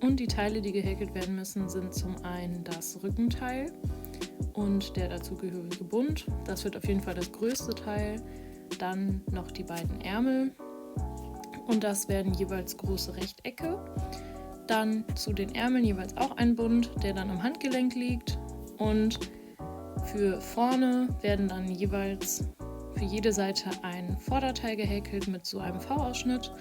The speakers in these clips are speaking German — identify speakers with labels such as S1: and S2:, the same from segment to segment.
S1: Und die Teile, die gehäkelt werden müssen, sind zum einen das Rückenteil und der dazugehörige Bund. Das wird auf jeden Fall das größte Teil. Dann noch die beiden Ärmel und das werden jeweils große Rechtecke. Dann zu den Ärmeln jeweils auch ein Bund, der dann am Handgelenk liegt. Und für vorne werden dann jeweils für jede Seite ein Vorderteil gehäkelt mit so einem V-Ausschnitt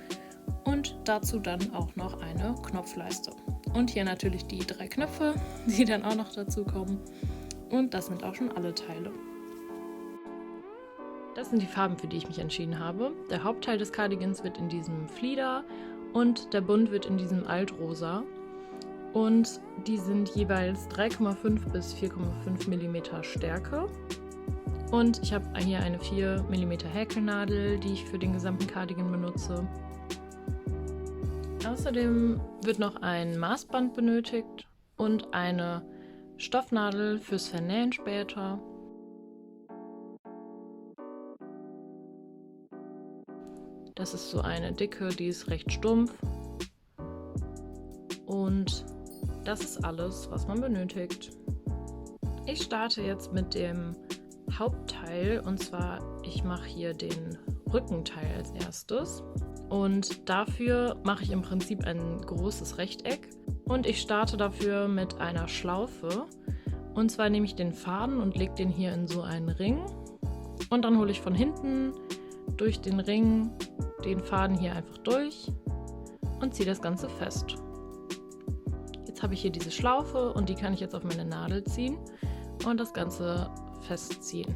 S1: und dazu dann auch noch eine Knopfleiste. Und hier natürlich die 3 Knöpfe, die dann auch noch dazu kommen. Und das sind auch schon alle Teile. Das sind die Farben, für die ich mich entschieden habe. Der Hauptteil des Cardigans wird in diesem Flieder und der Bund wird in diesem Altrosa. Und die sind jeweils 3,5 bis 4,5 mm Stärke. Und ich habe hier eine 4 mm Häkelnadel, die ich für den gesamten Cardigan benutze. Außerdem wird noch ein Maßband benötigt und eine Stoffnadel fürs Vernähen später. Das ist so eine dicke, die ist recht stumpf. Und das ist alles, was man benötigt. Ich starte jetzt mit dem Hauptteil und zwar, ich mache hier den Rückenteil als erstes. Und dafür mache ich im Prinzip ein großes Rechteck. Und ich starte dafür mit einer Schlaufe. Und zwar nehme ich den Faden und lege den hier in so einen Ring. Und dann hole ich von hinten durch den Ring den Faden hier einfach durch und ziehe das Ganze fest. Jetzt habe ich hier diese Schlaufe und die kann ich jetzt auf meine Nadel ziehen und das Ganze festziehen.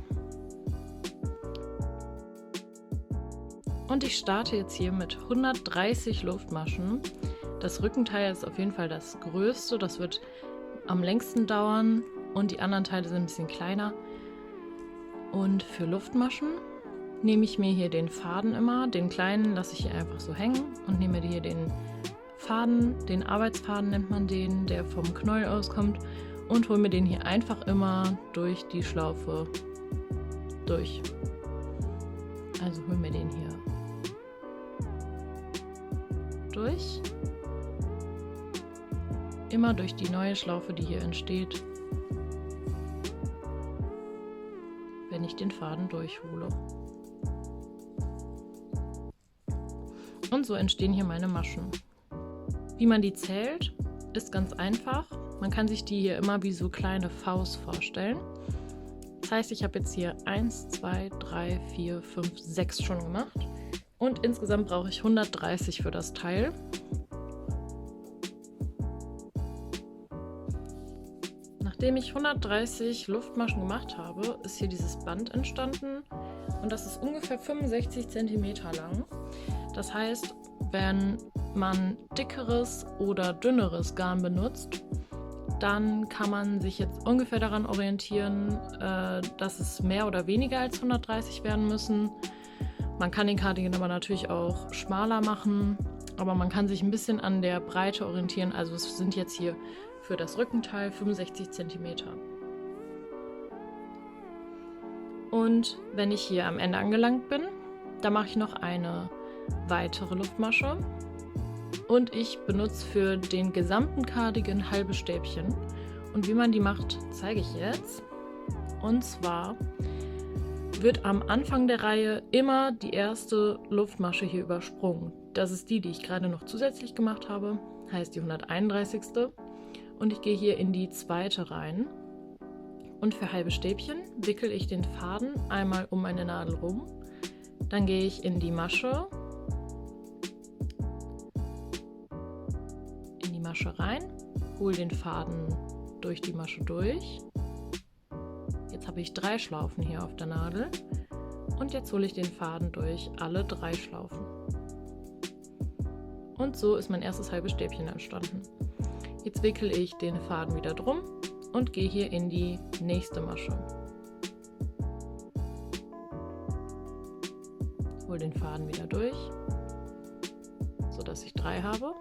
S1: Und ich starte jetzt hier mit 130 Luftmaschen. Das Rückenteil ist auf jeden Fall das größte, das wird am längsten dauern und die anderen Teile sind ein bisschen kleiner. Und für Luftmaschen nehme ich mir hier den Faden immer, den kleinen lasse ich hier einfach so hängen und nehme hier den Faden, den Arbeitsfaden nennt man den, der vom Knäuel auskommt und hole mir den hier einfach immer durch die Schlaufe durch. Also hole mir den hier durch. Immer durch die neue Schlaufe, die hier entsteht, wenn ich den Faden durchhole. Und so entstehen hier meine Maschen. Wie man die zählt, ist ganz einfach. Man kann sich die hier immer wie so kleine Vs vorstellen. Das heißt, ich habe jetzt hier 1, 2, 3, 4, 5, 6 schon gemacht. Und insgesamt brauche ich 130 für das Teil. Nachdem ich 130 Luftmaschen gemacht habe, ist hier dieses Band entstanden. Und das ist ungefähr 65 cm lang. Das heißt, wenn man dickeres oder dünneres Garn benutzt, dann kann man sich jetzt ungefähr daran orientieren, dass es mehr oder weniger als 130 werden müssen. Man kann den Cardigan aber natürlich auch schmaler machen, aber man kann sich ein bisschen an der Breite orientieren. Also es sind jetzt hier für das Rückenteil 65 cm. Und wenn ich hier am Ende angelangt bin, dann mache ich noch eine weitere Luftmasche und ich benutze für den gesamten Cardigan halbe Stäbchen. Und wie man die macht, zeige ich jetzt. Und zwar wird am Anfang der Reihe immer die erste Luftmasche hier übersprungen. Das ist die, die ich gerade noch zusätzlich gemacht habe, heißt die 131. Und ich gehe hier in die zweite rein. Und für halbe Stäbchen wickel ich den Faden einmal um meine Nadel rum. Dann gehe ich in die Masche, rein, hole den Faden durch die Masche durch. Jetzt habe ich 3 Schlaufen hier auf der Nadel und jetzt hole ich den Faden durch alle 3 Schlaufen. Und so ist mein erstes halbes Stäbchen entstanden. Jetzt wickel ich den Faden wieder drum und gehe hier in die nächste Masche. Hole den Faden wieder durch, sodass ich 3 habe.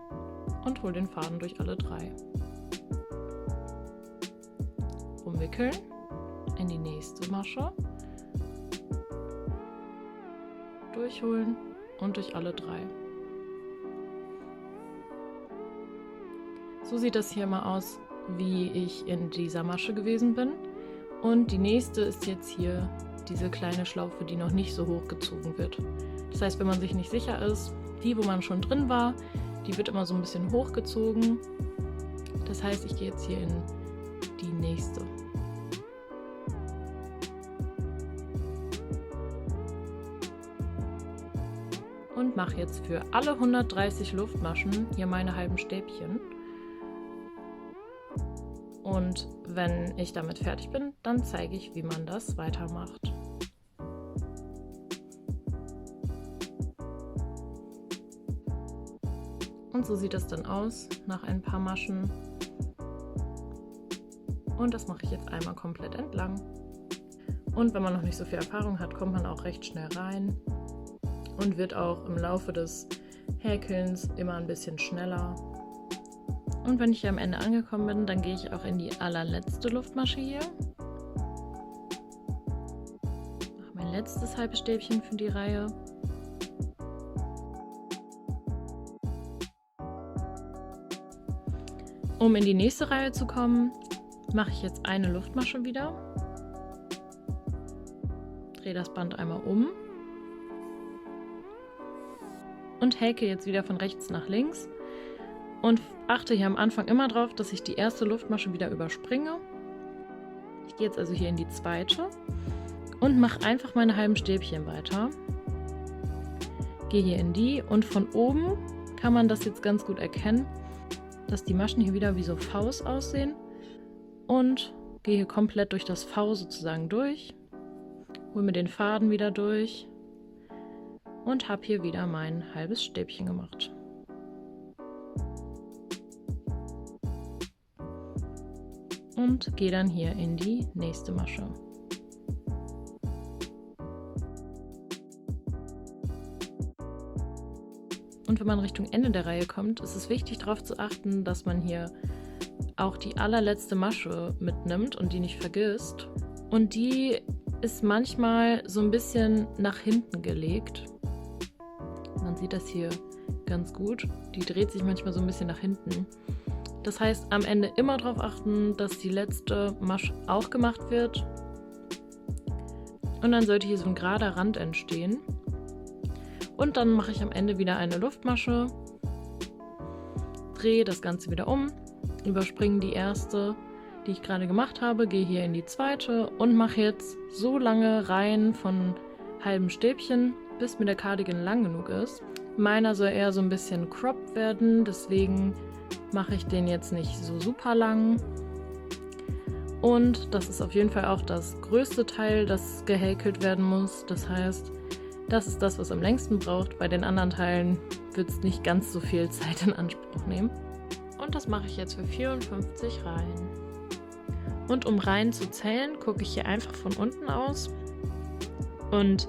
S1: Und hole den Faden durch alle 3. Umwickeln, in die nächste Masche, durchholen und durch alle 3. So sieht das hier mal aus, wie ich in dieser Masche gewesen bin. Und die nächste ist jetzt hier diese kleine Schlaufe, die noch nicht so hoch gezogen wird. Das heißt, wenn man sich nicht sicher ist, die, wo man schon drin war, die wird immer so ein bisschen hochgezogen. Das heißt, ich gehe jetzt hier in die nächste. Und mache jetzt für alle 130 Luftmaschen hier meine halben Stäbchen. Und wenn ich damit fertig bin, dann zeige ich, wie man das weitermacht. Und so sieht es dann aus nach ein paar Maschen. Und das mache ich jetzt einmal komplett entlang. Und wenn man noch nicht so viel Erfahrung hat, kommt man auch recht schnell rein und wird auch im Laufe des Häkelns immer ein bisschen schneller. Und wenn ich hier am Ende angekommen bin, dann gehe ich auch in die allerletzte Luftmasche hier. Mache mein letztes halbes Stäbchen für die Reihe. Um in die nächste Reihe zu kommen, mache ich jetzt eine Luftmasche wieder. Drehe das Band einmal um. Und häke jetzt wieder von rechts nach links. Und achte hier am Anfang immer drauf, dass ich die erste Luftmasche wieder überspringe. Ich gehe jetzt also hier in die zweite und mache einfach meine halben Stäbchen weiter. Gehe hier in die und von oben kann man das jetzt ganz gut erkennen, dass die Maschen hier wieder wie so Vs aussehen. Und gehe hier komplett durch das V sozusagen durch. Hole mir den Faden wieder durch und habe hier wieder mein halbes Stäbchen gemacht. Und gehe dann hier in die nächste Masche. Und wenn man Richtung Ende der Reihe kommt, ist es wichtig darauf zu achten, dass man hier auch die allerletzte Masche mitnimmt und die nicht vergisst. Und die ist manchmal so ein bisschen nach hinten gelegt. Man sieht das hier ganz gut. Die dreht sich manchmal so ein bisschen nach hinten. Das heißt, am Ende immer darauf achten, dass die letzte Masche auch gemacht wird. Und dann sollte hier so ein gerader Rand entstehen. Und dann mache ich am Ende wieder eine Luftmasche, drehe das Ganze wieder um, überspringe die erste, die ich gerade gemacht habe, gehe hier in die zweite und mache jetzt so lange Reihen von halben Stäbchen, bis mir der Cardigan lang genug ist. Meiner soll eher so ein bisschen cropped werden, deswegen mache ich den jetzt nicht so super lang. Und das ist auf jeden Fall auch das größte Teil, das gehäkelt werden muss. Das heißt, das ist das, was am längsten braucht. Bei den anderen Teilen wird es nicht ganz so viel Zeit in Anspruch nehmen. Und das mache ich jetzt für 54 Reihen. Und um Reihen zu zählen, gucke ich hier einfach von unten aus und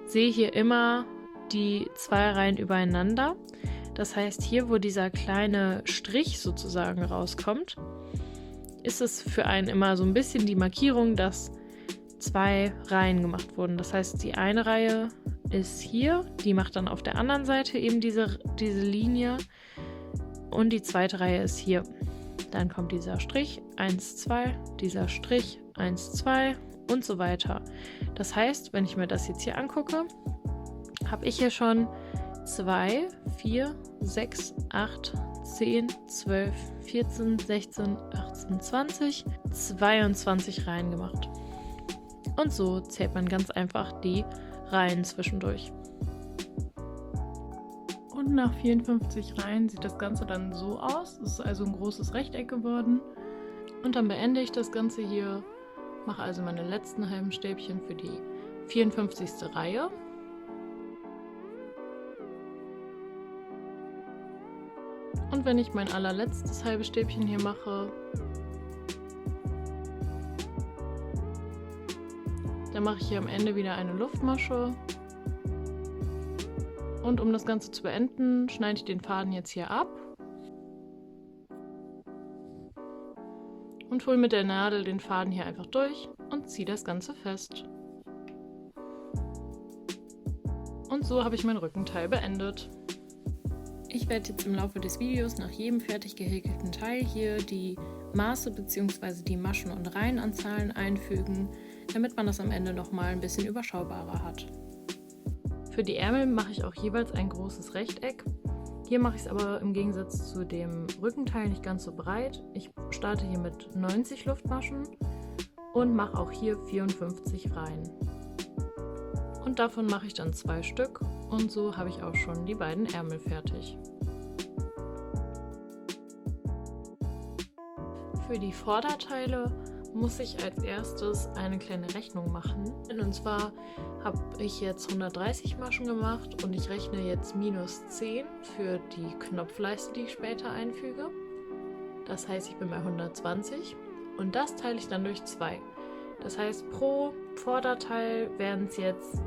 S1: sehe hier immer die 2 Reihen übereinander. Das heißt, hier, wo dieser kleine Strich sozusagen rauskommt, ist es für einen immer so ein bisschen die Markierung, dass 2 Reihen gemacht wurden. Das heißt, die eine Reihe ist hier, die macht dann auf der anderen Seite eben diese Linie und die zweite Reihe ist hier. Dann kommt dieser Strich, 1, 2, dieser Strich, 1, 2 und so weiter. Das heißt, wenn ich mir das jetzt hier angucke, habe ich hier schon 2, 4, 6, 8, 10, 12, 14, 16, 18, 20, 22 Reihen gemacht. Und so zählt man ganz einfach die Reihen zwischendurch. Und nach 54 Reihen sieht das Ganze dann so aus. Es ist also ein großes Rechteck geworden. Und dann beende ich das Ganze hier, mache also meine letzten halben Stäbchen für die 54. Reihe. Und wenn ich mein allerletztes halbes Stäbchen hier mache, dann mache ich hier am Ende wieder eine Luftmasche. Und um das Ganze zu beenden, schneide ich den Faden jetzt hier ab und hole mit der Nadel den Faden hier einfach durch und ziehe das Ganze fest. Und so habe ich mein Rückenteil beendet. Ich werde jetzt im Laufe des Videos nach jedem fertig gehäkelten Teil hier die Maße bzw. die Maschen- und Reihenanzahlen einfügen, damit man das am Ende nochmal ein bisschen überschaubarer hat. Für die Ärmel mache ich auch jeweils ein großes Rechteck. Hier mache ich es aber im Gegensatz zu dem Rückenteil nicht ganz so breit. Ich starte hier mit 90 Luftmaschen und mache auch hier 54 Reihen. Und davon mache ich dann 2 Stück und so habe ich auch schon die beiden Ärmel fertig. Für die Vorderteile muss ich als erstes eine kleine Rechnung machen. Und zwar habe ich jetzt 130 Maschen gemacht und ich rechne jetzt -10 für die Knopfleiste, die ich später einfüge. Das heißt, ich bin bei 120 und das teile ich dann durch 2. Das heißt, pro Vorderteil werden es jetzt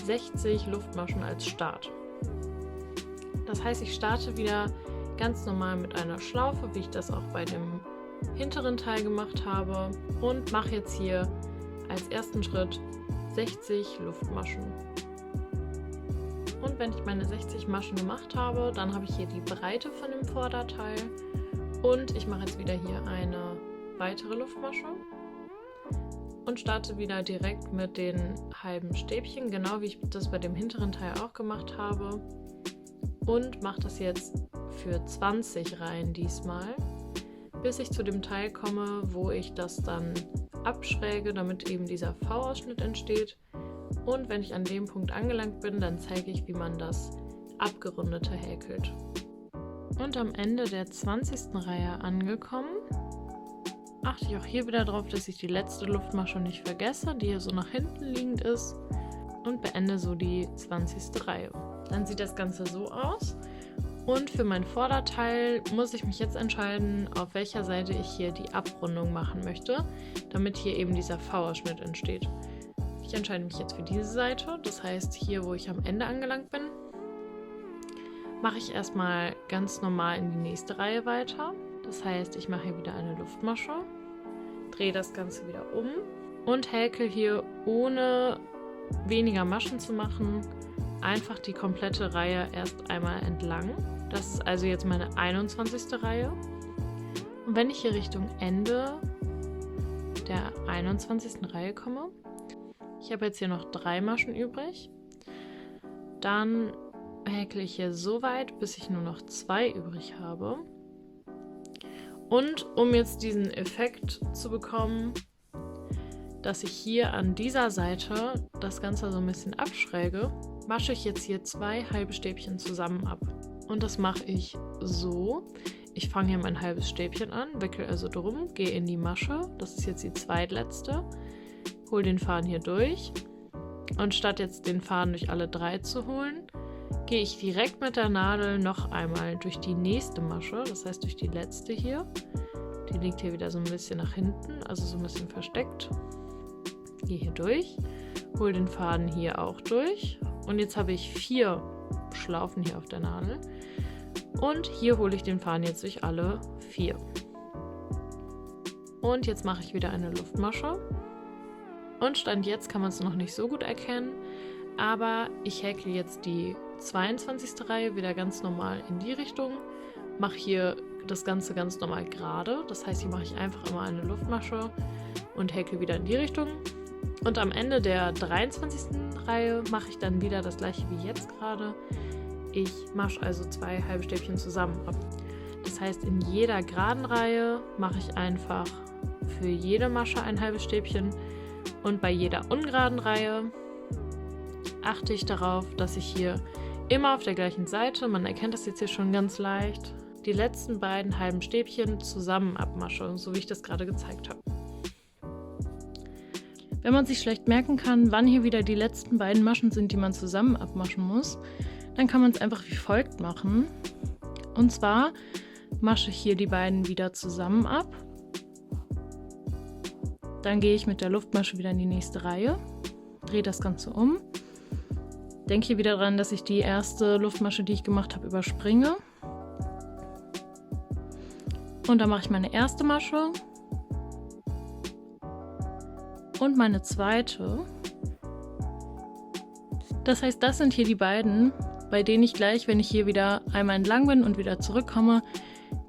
S1: 60 Luftmaschen als Start. Das heißt, ich starte wieder ganz normal mit einer Schlaufe, wie ich das auch bei dem hinteren Teil gemacht habe, und mache jetzt hier als ersten Schritt 60 Luftmaschen. Und wenn ich meine 60 Maschen gemacht habe, dann habe ich hier die Breite von dem Vorderteil und ich mache jetzt wieder hier eine weitere Luftmasche und starte wieder direkt mit den halben Stäbchen, genau wie ich das bei dem hinteren Teil auch gemacht habe, und mache das jetzt für 20 Reihen diesmal, bis ich zu dem Teil komme, wo ich das dann abschräge, damit eben dieser V-Ausschnitt entsteht. Und wenn ich an dem Punkt angelangt bin, dann zeige ich, wie man das abgerundete häkelt. Und am Ende der 20. Reihe angekommen, achte ich auch hier wieder darauf, dass ich die letzte Luftmasche nicht vergesse, die hier so nach hinten liegend ist, und beende so die 20. Reihe. Dann sieht das Ganze so aus. Und für mein Vorderteil muss ich mich jetzt entscheiden, auf welcher Seite ich hier die Abrundung machen möchte, damit hier eben dieser V-Ausschnitt entsteht. Ich entscheide mich jetzt für diese Seite, das heißt hier, wo ich am Ende angelangt bin, mache ich erstmal ganz normal in die nächste Reihe weiter. Das heißt, ich mache hier wieder eine Luftmasche, drehe das Ganze wieder um und häkel hier, ohne weniger Maschen zu machen, einfach die komplette Reihe erst einmal entlang. Das ist also jetzt meine 21. Reihe. Und wenn ich hier Richtung Ende der 21. Reihe komme, ich habe jetzt hier noch 3 Maschen übrig, dann häkle ich hier so weit, bis ich nur noch 2 übrig habe. Und um jetzt diesen Effekt zu bekommen, dass ich hier an dieser Seite das Ganze so ein bisschen abschräge, wasche ich jetzt hier 2 halbe Stäbchen zusammen ab. Und das mache ich so. Ich fange hier mein halbes Stäbchen an, wickel also drum, gehe in die Masche, das ist jetzt die zweitletzte, hole den Faden hier durch und statt jetzt den Faden durch alle 3 zu holen, gehe ich direkt mit der Nadel noch einmal durch die nächste Masche, das heißt durch die letzte hier. Die liegt hier wieder so ein bisschen nach hinten, also so ein bisschen versteckt. Gehe hier durch, hole den Faden hier auch durch und jetzt habe ich 4 Schlaufen hier auf der Nadel und hier hole ich den Faden jetzt durch alle 4. Und jetzt mache ich wieder eine Luftmasche und Stand jetzt kann man es noch nicht so gut erkennen, aber ich häkle jetzt die 22. Reihe wieder ganz normal in die Richtung, mache hier das Ganze ganz normal gerade, das heißt, hier mache ich einfach immer eine Luftmasche und häkle wieder in die Richtung. Und am Ende der 23. Reihe mache ich dann wieder das gleiche wie jetzt gerade. Ich masche also 2 halbe Stäbchen zusammen ab. Das heißt, in jeder geraden Reihe mache ich einfach für jede Masche ein halbes Stäbchen und bei jeder ungeraden Reihe achte ich darauf, dass ich hier immer auf der gleichen Seite, man erkennt das jetzt hier schon ganz leicht, die letzten beiden halben Stäbchen zusammen abmasche, so wie ich das gerade gezeigt habe. Wenn man sich schlecht merken kann, wann hier wieder die letzten beiden Maschen sind, die man zusammen abmaschen muss, dann kann man es einfach wie folgt machen. Und zwar masche ich hier die beiden wieder zusammen ab. Dann gehe ich mit der Luftmasche wieder in die nächste Reihe, drehe das Ganze um. Denke hier wieder dran, dass ich die erste Luftmasche, die ich gemacht habe, überspringe. Und dann mache ich meine erste Masche und meine zweite. Das heißt, das sind hier die beiden bei denen ich gleich, wenn ich hier wieder einmal entlang bin und wieder zurückkomme,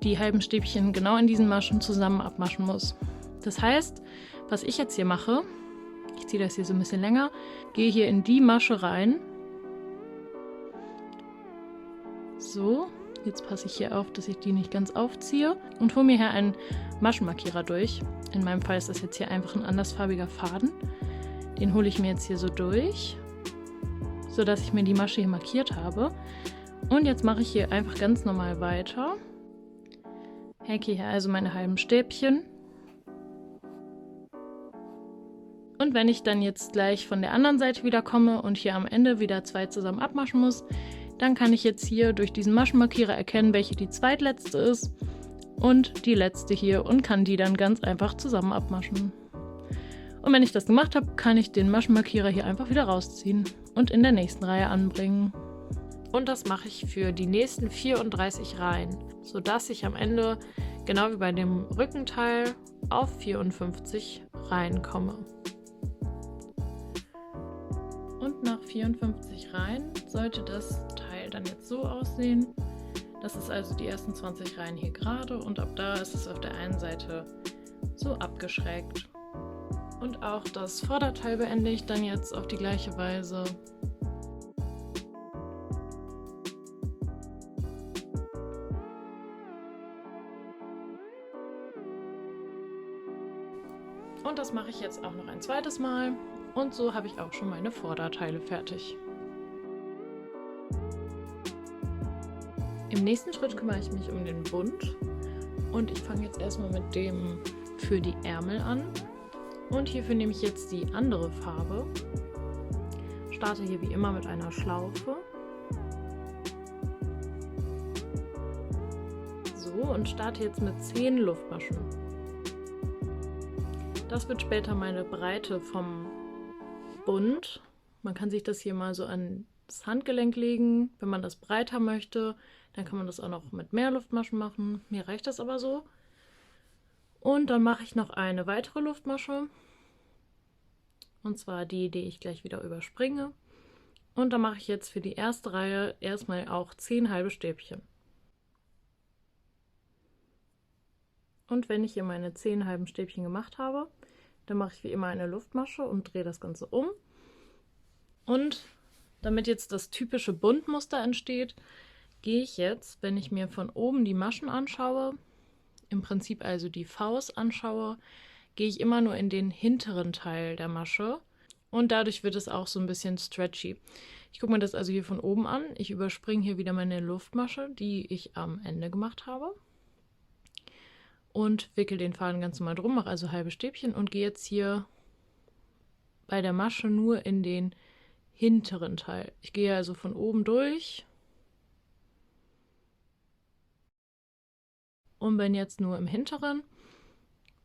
S1: die halben Stäbchen genau in diesen Maschen zusammen abmaschen muss. Das heißt, was ich jetzt hier mache, ich ziehe das hier so ein bisschen länger, gehe hier in die Masche rein. So, jetzt passe ich hier auf, dass ich die nicht ganz aufziehe und hole mir hier einen Maschenmarkierer durch. In meinem Fall ist das jetzt hier einfach ein andersfarbiger Faden. Den hole ich mir jetzt hier so durch, sodass ich mir die Masche hier markiert habe. Und jetzt mache ich hier einfach ganz normal weiter. Häke hier also meine halben Stäbchen. Und wenn ich dann jetzt gleich von der anderen Seite wieder komme und hier am Ende wieder 2 zusammen abmaschen muss, dann kann ich jetzt hier durch diesen Maschenmarkierer erkennen, welche die zweitletzte ist und die letzte hier und kann die dann ganz einfach zusammen abmaschen. Und wenn ich das gemacht habe, kann ich den Maschenmarkierer hier einfach wieder rausziehen und in der nächsten Reihe anbringen. Und das mache ich für die nächsten 34 Reihen, sodass ich am Ende, genau wie bei dem Rückenteil, auf 54 Reihen komme. Und nach 54 Reihen sollte das Teil dann jetzt so aussehen. Das ist also die ersten 20 Reihen hier gerade und ab da ist es auf der einen Seite so abgeschrägt. Und auch das Vorderteil beende ich dann jetzt auf die gleiche Weise. Und das mache ich jetzt auch noch ein zweites Mal. Und so habe ich auch schon meine Vorderteile fertig. Im nächsten Schritt kümmere ich mich um den Bund. Und ich fange jetzt erstmal mit dem für die Ärmel an. Und hierfür nehme ich jetzt die andere Farbe. Starte hier wie immer mit einer Schlaufe. So, und starte jetzt mit 10 Luftmaschen. Das wird später meine Breite vom Bund. Man kann sich das hier mal so ans Handgelenk legen. Wenn man das breiter möchte, dann kann man das auch noch mit mehr Luftmaschen machen. Mir reicht das aber so. Und dann mache ich noch eine weitere Luftmasche. Und zwar die ich gleich wieder überspringe. Und dann mache ich jetzt für die erste Reihe erstmal auch 10 halbe Stäbchen. Und wenn ich hier meine 10 halben Stäbchen gemacht habe, dann mache ich wie immer eine Luftmasche und drehe das Ganze um. Und damit jetzt das typische Bundmuster entsteht, gehe ich jetzt, wenn ich mir von oben die Maschen anschaue, im Prinzip also die Faust anschaue, gehe ich immer nur in den hinteren Teil der Masche und dadurch wird es auch so ein bisschen stretchy. Ich gucke mir das also hier von oben an. Ich überspringe hier wieder meine Luftmasche, die ich am Ende gemacht habe. Und wickel den Faden ganz normal drum, mache also halbe Stäbchen und gehe jetzt hier bei der Masche nur in den hinteren Teil. Ich gehe also von oben durch und bin jetzt nur im hinteren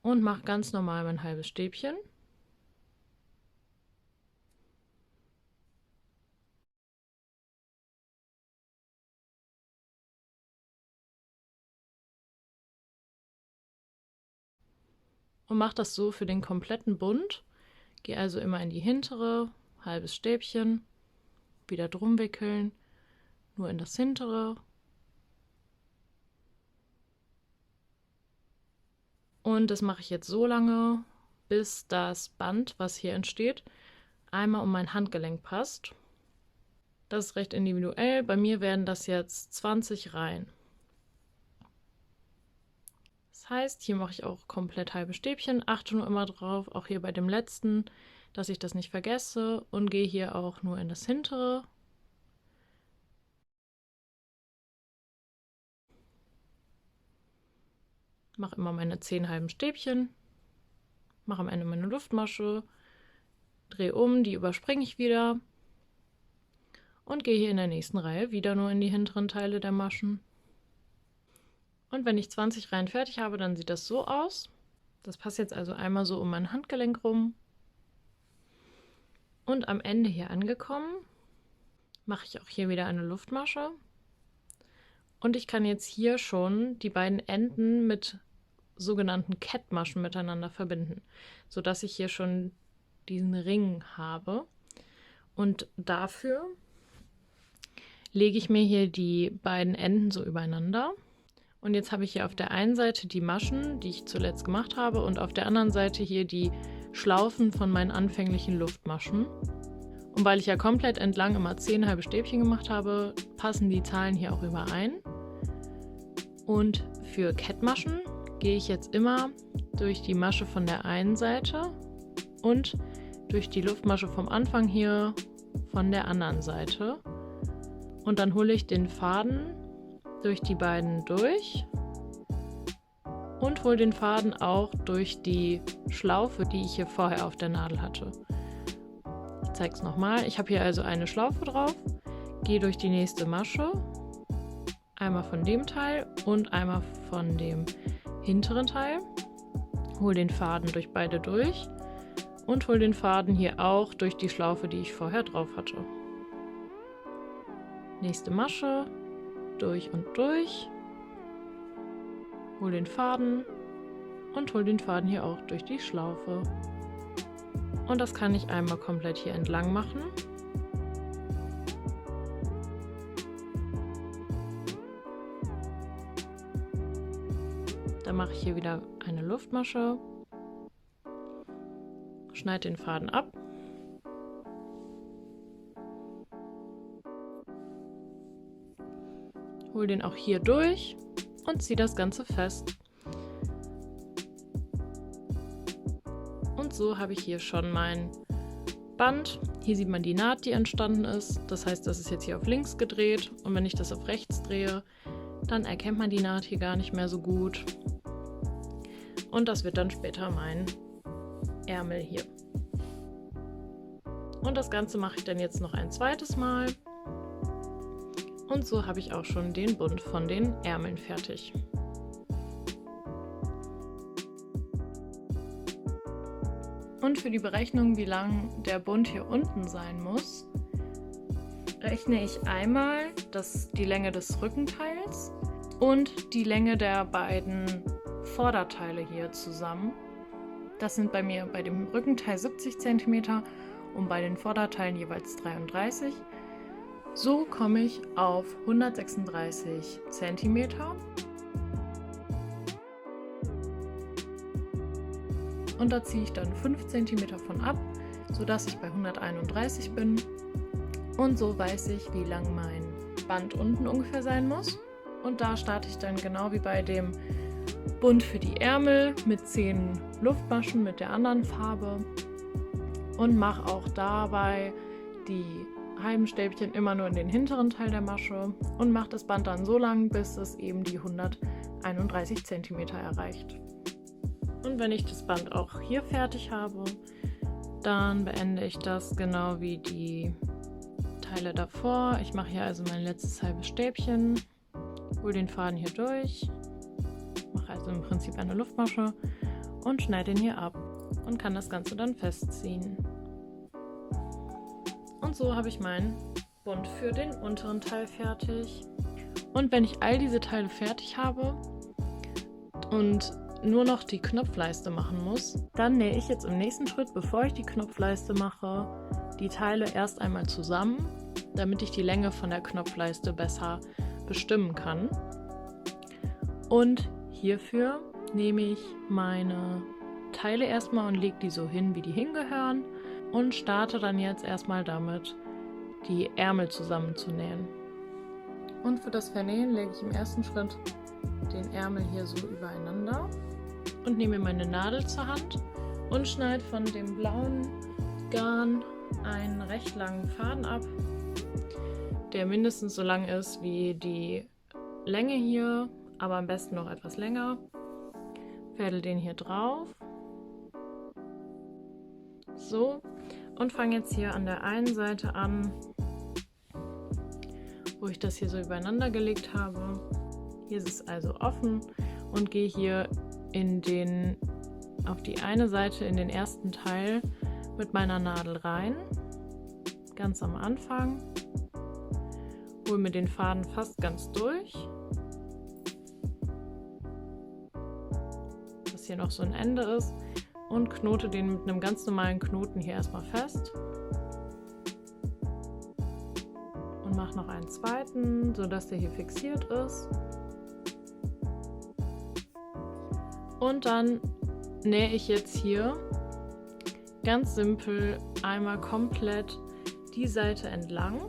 S1: und mache ganz normal mein halbes Stäbchen. Und mache das so für den kompletten Bund. Gehe also immer in die hintere, halbes Stäbchen, wieder drum wickeln, nur in das hintere. Und das mache ich jetzt so lange, bis das Band, was hier entsteht, einmal um mein Handgelenk passt. Das ist recht individuell. Bei mir werden das jetzt 20 Reihen. Das heißt, hier mache ich auch komplett halbe Stäbchen, achte nur immer drauf, auch hier bei dem letzten, dass ich das nicht vergesse und gehe hier auch nur in das hintere. Mache immer meine 10 halben Stäbchen, mache am Ende meine Luftmasche, drehe um, die überspringe ich wieder und gehe hier in der nächsten Reihe wieder nur in die hinteren Teile der Maschen. Und wenn ich 20 Reihen fertig habe, dann sieht das so aus. Das passt jetzt also einmal so um mein Handgelenk rum. Und am Ende hier angekommen, mache ich auch hier wieder eine Luftmasche. Und ich kann jetzt hier schon die beiden Enden mit sogenannten Kettmaschen miteinander verbinden, sodass ich hier schon diesen Ring habe. Und dafür lege ich mir hier die beiden Enden so übereinander. Und jetzt habe ich hier auf der einen Seite die Maschen, die ich zuletzt gemacht habe, und auf der anderen Seite hier die Schlaufen von meinen anfänglichen Luftmaschen. Und weil ich ja komplett entlang immer 10 halbe Stäbchen gemacht habe, passen die Zahlen hier auch überein. Und für Kettmaschen gehe ich jetzt immer durch die Masche von der einen Seite und durch die Luftmasche vom Anfang hier von der anderen Seite. Und dann hole ich den Faden durch die beiden durch und hole den Faden auch durch die Schlaufe, die ich hier vorher auf der Nadel hatte. Ich zeige es nochmal. Ich habe hier also eine Schlaufe drauf, gehe durch die nächste Masche, einmal von dem Teil und einmal von dem hinteren Teil, hole den Faden durch beide durch und hole den Faden hier auch durch die Schlaufe, die ich vorher drauf hatte. Nächste Masche, durch und durch, hole den Faden und hole den Faden hier auch durch die Schlaufe. Und das kann ich einmal komplett hier entlang machen. Dann mache ich hier wieder eine Luftmasche, schneide den Faden ab. Hole den auch hier durch und ziehe das Ganze fest. Und so habe ich hier schon mein Band. Hier sieht man die Naht, die entstanden ist. Das heißt, das ist jetzt hier auf links gedreht. Und wenn ich das auf rechts drehe, dann erkennt man die Naht hier gar nicht mehr so gut. Und das wird dann später mein Ärmel hier. Und das Ganze mache ich dann jetzt noch ein zweites Mal. Und so habe ich auch schon den Bund von den Ärmeln fertig. Und für die Berechnung, wie lang der Bund hier unten sein muss, rechne ich einmal die Länge des Rückenteils und die Länge der beiden Vorderteile hier zusammen. Das sind bei mir bei dem Rückenteil 70 cm und bei den Vorderteilen jeweils 33. So komme ich auf 136 cm. Und da ziehe ich dann 5 cm von ab, sodass ich bei 131 bin. Und so weiß ich, wie lang mein Band unten ungefähr sein muss. Und da starte ich dann genau wie bei dem Bund für die Ärmel mit 10 Luftmaschen mit der anderen Farbe und mache auch dabei die halben Stäbchen immer nur in den hinteren Teil der Masche und mache das Band dann so lang, bis es eben die 131 cm erreicht. Und wenn ich das Band auch hier fertig habe, dann beende ich das genau wie die Teile davor. Ich mache hier also mein letztes halbes Stäbchen, hole den Faden hier durch, mache also im Prinzip eine Luftmasche und schneide ihn hier ab und kann das Ganze dann festziehen. Und so habe ich meinen Bund für den unteren Teil fertig. Und wenn ich all diese Teile fertig habe und nur noch die Knopfleiste machen muss, dann nähe ich jetzt im nächsten Schritt, bevor ich die Knopfleiste mache, die Teile erst einmal zusammen, damit ich die Länge von der Knopfleiste besser bestimmen kann. Und hierfür nehme ich meine Teile erstmal und lege die so hin, wie die hingehören und starte dann jetzt erstmal damit, die Ärmel zusammenzunähen. Und für das Vernähen lege ich im ersten Schritt den Ärmel hier so übereinander und nehme meine Nadel zur Hand und schneide von dem blauen Garn einen recht langen Faden ab, der mindestens so lang ist wie die Länge hier, aber am besten noch etwas länger. Fädel den hier drauf. So, und fange jetzt hier an der einen Seite an, wo ich das hier so übereinander gelegt habe. Hier ist es also offen und gehe hier auf die eine Seite in den ersten Teil mit meiner Nadel rein, ganz am Anfang, hole mir den Faden fast ganz durch, dass hier noch so ein Ende ist, und knote den mit einem ganz normalen Knoten hier erstmal fest und mache noch einen zweiten, sodass der hier fixiert ist. Und dann nähe ich jetzt hier ganz simpel einmal komplett die Seite entlang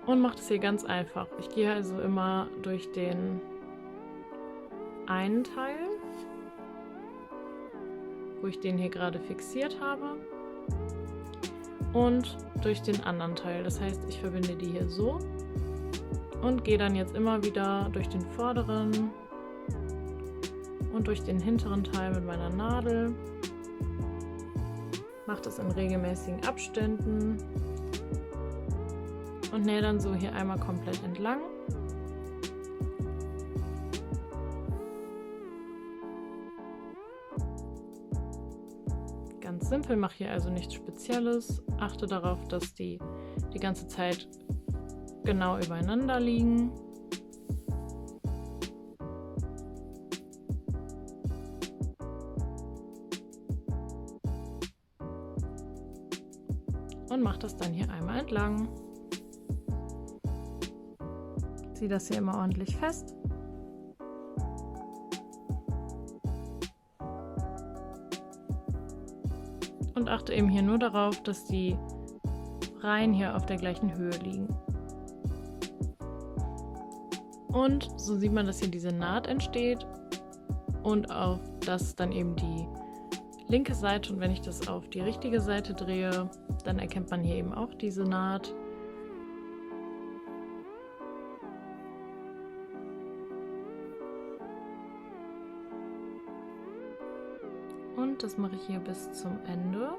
S1: und mache das hier ganz einfach. Ich gehe also immer durch den einen Teil, wo ich den hier gerade fixiert habe, und durch den anderen Teil. Das heißt, ich verbinde die hier so und gehe dann jetzt immer wieder durch den vorderen und durch den hinteren Teil mit meiner Nadel. Mache das in regelmäßigen Abständen und nähe dann so hier einmal komplett entlang. Ganz simpel, mache hier also nichts Spezielles. Achte darauf, dass die ganze Zeit genau übereinander liegen. Und mache das dann hier einmal entlang. Ziehe das hier immer ordentlich fest. Und achte eben hier nur darauf, dass die Reihen hier auf der gleichen Höhe liegen. Und so sieht man, dass hier diese Naht entsteht und auch, dass dann eben die linke Seite, und wenn ich das auf die richtige Seite drehe, dann erkennt man hier eben auch diese Naht. Und das mache ich hier bis zum Ende.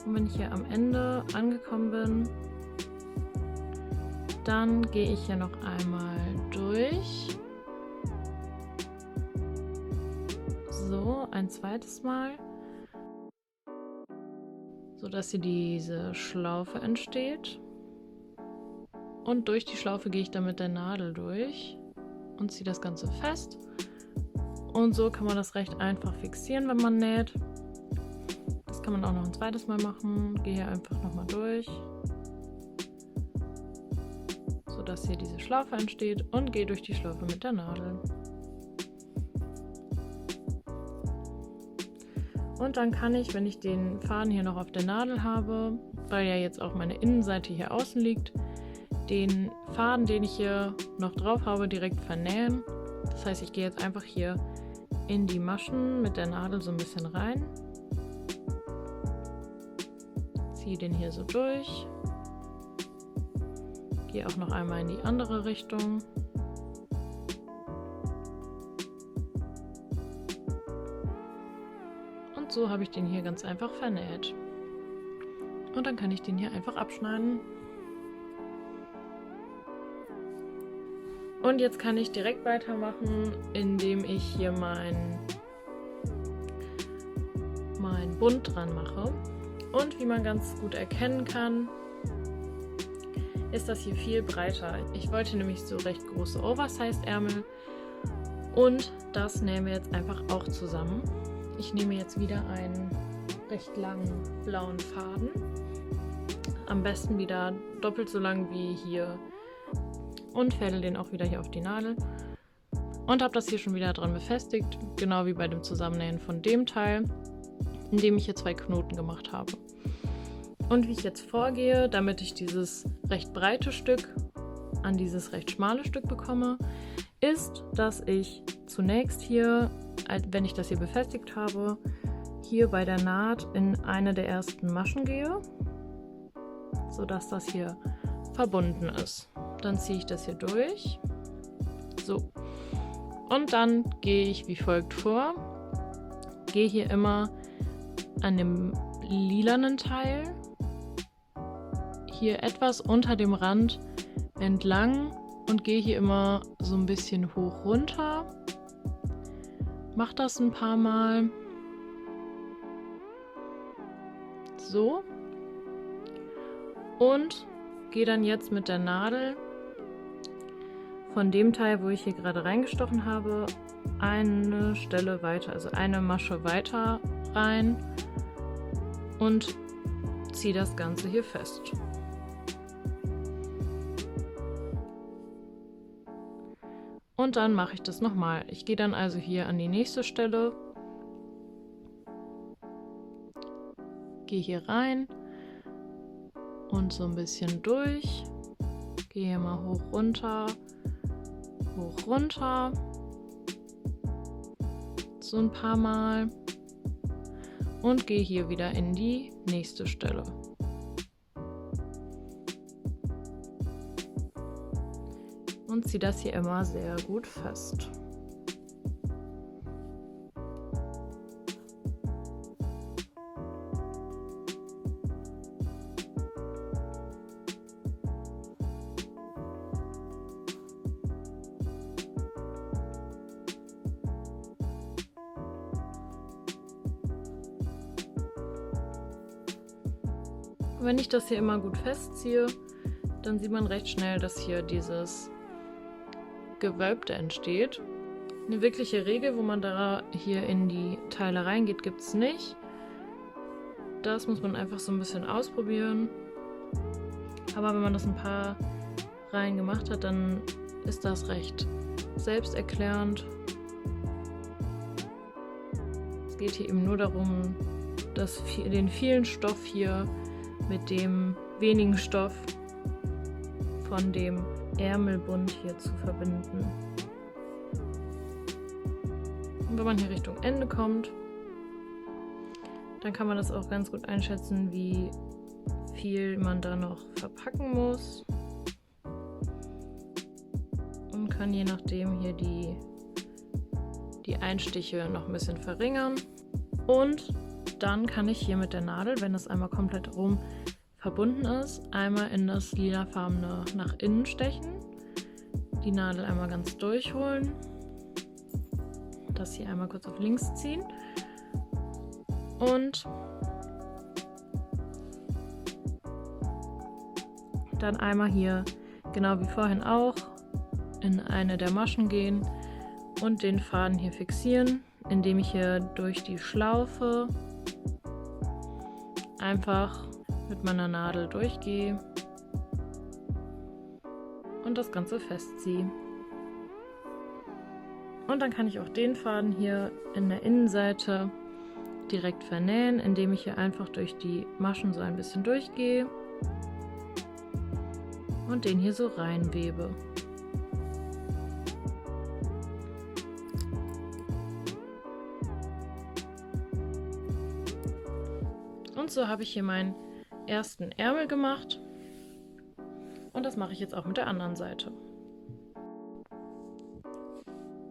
S1: Und wenn ich hier am Ende angekommen bin, dann gehe ich hier noch einmal durch. So, ein zweites Mal, sodass hier diese Schlaufe entsteht. Und durch die Schlaufe gehe ich dann mit der Nadel durch und ziehe das Ganze fest. Und so kann man das recht einfach fixieren, wenn man näht. Das kann man auch noch ein zweites Mal machen. Gehe hier einfach nochmal durch, sodass hier diese Schlaufe entsteht, und gehe durch die Schlaufe mit der Nadel. Und dann kann ich, wenn ich den Faden hier noch auf der Nadel habe, weil ja jetzt auch meine Innenseite hier außen liegt, den Faden, den ich hier noch drauf habe, direkt vernähen. Das heißt, ich gehe jetzt einfach hier in die Maschen mit der Nadel so ein bisschen rein. Ziehe den hier so durch. Gehe auch noch einmal in die andere Richtung. Und so habe ich den hier ganz einfach vernäht. Und dann kann ich den hier einfach abschneiden. Und jetzt kann ich direkt weitermachen, indem ich hier mein Bund dran mache. Und wie man ganz gut erkennen kann, ist das hier viel breiter. Ich wollte nämlich so recht große Oversize-Ärmel, und das nähen wir jetzt einfach auch zusammen. Ich nehme jetzt wieder einen recht langen blauen Faden. Am besten wieder doppelt so lang wie hier. Und fädel den auch wieder hier auf die Nadel. Und habe das hier schon wieder dran befestigt, genau wie bei dem Zusammennähen von dem Teil, in dem ich hier 2 Knoten gemacht habe. Und wie ich jetzt vorgehe, damit ich dieses recht breite Stück an dieses recht schmale Stück bekomme, ist, dass ich zunächst hier, wenn ich das hier befestigt habe, hier bei der Naht in eine der ersten Maschen gehe, sodass das hier verbunden ist. Dann ziehe ich das hier durch. So. Und dann gehe ich wie folgt vor. Gehe hier immer an dem lilanen Teil hier etwas unter dem Rand entlang und gehe hier immer so ein bisschen hoch runter. Mach das ein paar Mal. So. Und gehe dann jetzt mit der Nadel von dem Teil, wo ich hier gerade reingestochen habe, eine Stelle weiter, also eine Masche weiter rein und ziehe das Ganze hier fest. Und dann mache ich das nochmal. Ich gehe dann also hier an die nächste Stelle, gehe hier rein und so ein bisschen durch, gehe hier mal hoch, runter, so ein paar Mal und gehe hier wieder in die nächste Stelle. Und ziehe das hier immer sehr gut fest. Wenn ich das hier immer gut festziehe, dann sieht man recht schnell, dass hier dieses Gewölbte entsteht. Eine wirkliche Regel, wo man da hier in die Teile reingeht, gibt es nicht. Das muss man einfach so ein bisschen ausprobieren. Aber wenn man das ein paar Reihen gemacht hat, dann ist das recht selbsterklärend. Es geht hier eben nur darum, den vielen Stoff hier mit dem wenigen Stoff von dem Ärmelbund hier zu verbinden. Und wenn man hier Richtung Ende kommt, dann kann man das auch ganz gut einschätzen, wie viel man da noch verpacken muss. Und kann je nachdem hier die Einstiche noch ein bisschen verringern. Und dann kann ich hier mit der Nadel, wenn das einmal komplett rum verbunden ist, einmal in das lilafarbene nach innen stechen, die Nadel einmal ganz durchholen, das hier einmal kurz auf links ziehen und dann einmal hier, genau wie vorhin auch, in eine der Maschen gehen und den Faden hier fixieren, indem ich hier durch die Schlaufe einfach mit meiner Nadel durchgehe und das Ganze festziehe. Und dann kann ich auch den Faden hier in der Innenseite direkt vernähen, indem ich hier einfach durch die Maschen so ein bisschen durchgehe und den hier so reinwebe. Und so habe ich hier meinen ersten Ärmel gemacht und das mache ich jetzt auch mit der anderen Seite.